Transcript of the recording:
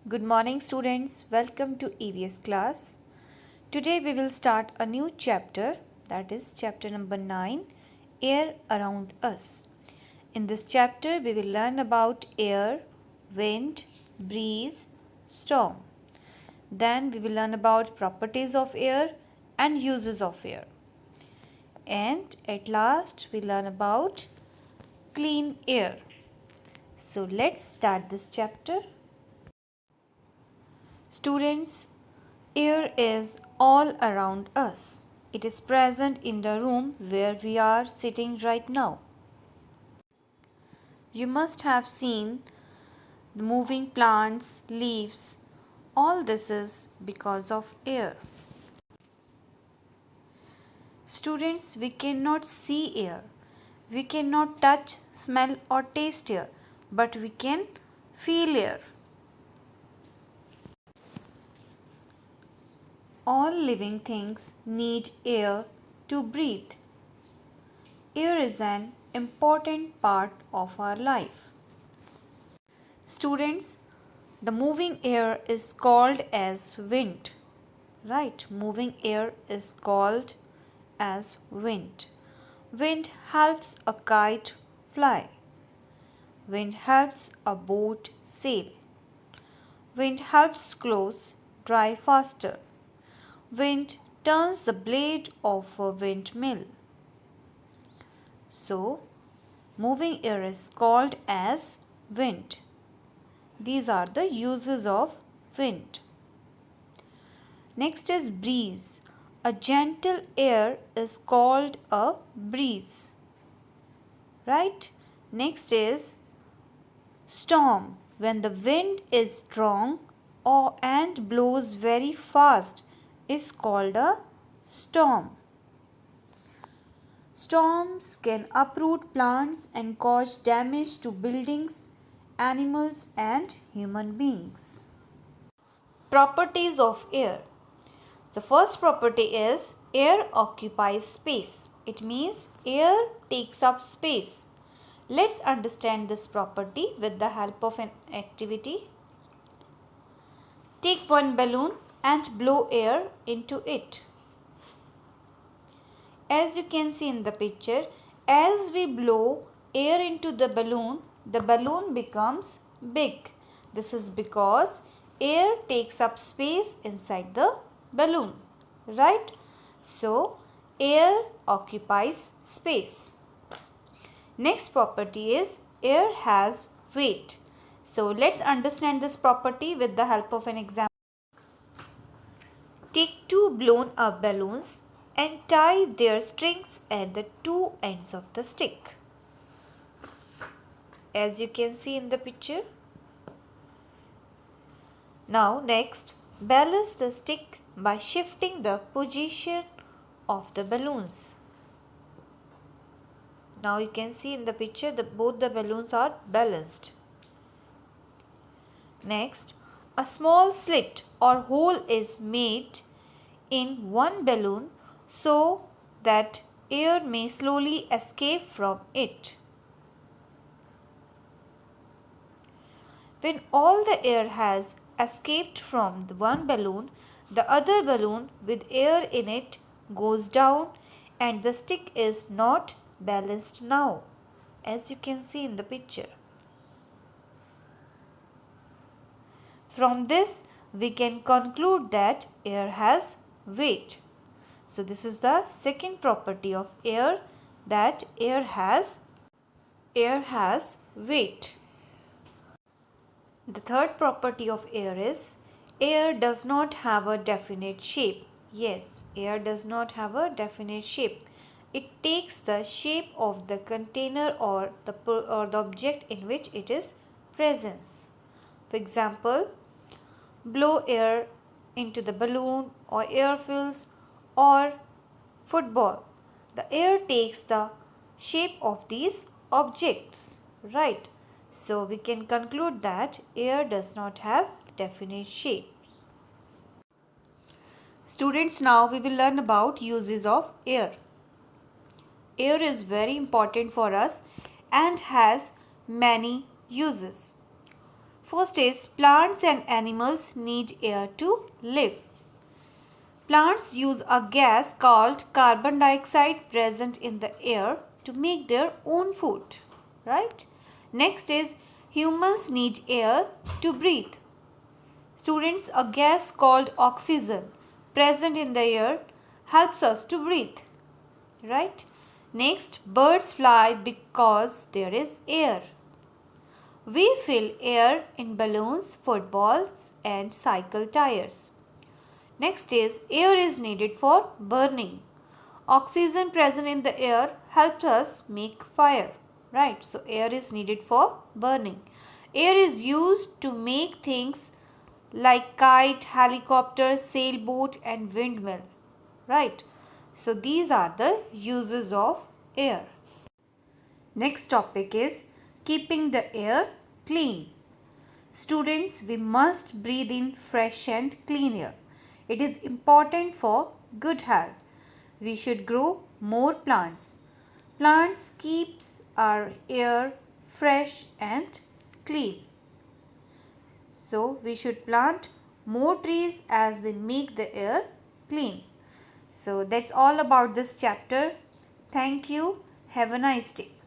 Good morning students, welcome to EVS class. Today we will start a new chapter, that is chapter number 9, Air Around Us. In this chapter we will learn about air, wind, breeze, storm. Then we will learn about properties of air and uses of air. And at last we learn about clean air. So let's start this chapter. Students, air is all around us. It is present in the room where we are sitting right now. You must have seen the moving plants, leaves. All this is because of air. Students, we cannot see air. We cannot touch, smell or taste air, but we can feel air. All living things need air to breathe. Air is an important part of our life. Students, the moving air is called as wind. Right, moving air is called as wind. Wind helps a kite fly. Wind helps a boat sail. Wind helps clothes dry faster. Wind turns the blade of a windmill. So, moving air is called as wind. These are the uses of wind. Next is breeze. A gentle air is called a breeze. Right? Next is storm. When the wind is strong and blows very fast is called a storm. Storms can uproot plants and cause damage to buildings, animals and human beings. Properties of air. The first property is air occupies space. It means air takes up space. Let's understand this property with the help of an activity. Take one balloon and blow air into it. As you can see in the picture, as we blow air into the balloon becomes big. This is because air takes up space inside the balloon, right? So, air occupies space. Next property is air has weight. So, let's understand this property with the help of an example. Take two blown up balloons and tie their strings at the two ends of the stick. As you can see in the picture. Now next, balance the stick by shifting the position of the balloons. Now you can see in the picture that both the balloons are balanced. Next, a small slit or hole is made in one balloon so that air may slowly escape from it. When all the air has escaped from the one balloon, the other balloon with air in it goes down and the stick is not balanced now, as you can see in the picture. From this, we can conclude that air has weight. So, this is the second property of air, that air has weight. The third property of air is air does not have a definite shape. Yes, air does not have a definite shape. It takes the shape of the container or the object in which it is present. For example, blow air into the balloon or air fills or football. The air takes the shape of these objects, right? So we can conclude that air does not have definite shape. Students, now we will learn about uses of air. Air is very important for us and has many uses. First is plants and animals need air to live. Plants use a gas called carbon dioxide present in the air to make their own food, right? Next is humans need air to breathe. Students, a gas called oxygen present in the air helps us to breathe, right? Next, birds fly because there is air. We fill air in balloons, footballs and cycle tires. Next is air is needed for burning. Oxygen present in the air helps us make fire, right? So air is needed for burning. Air is used to make things like kite, helicopter, sailboat and windmill, right? So these are the uses of air. Next topic is keeping the air clean. Students, we must breathe in fresh and clean air. It is important for good health. We should grow more plants. Plants keeps our air fresh and clean. So we should plant more trees as they make the air clean. So that's all about this chapter. Thank you. Have a nice day.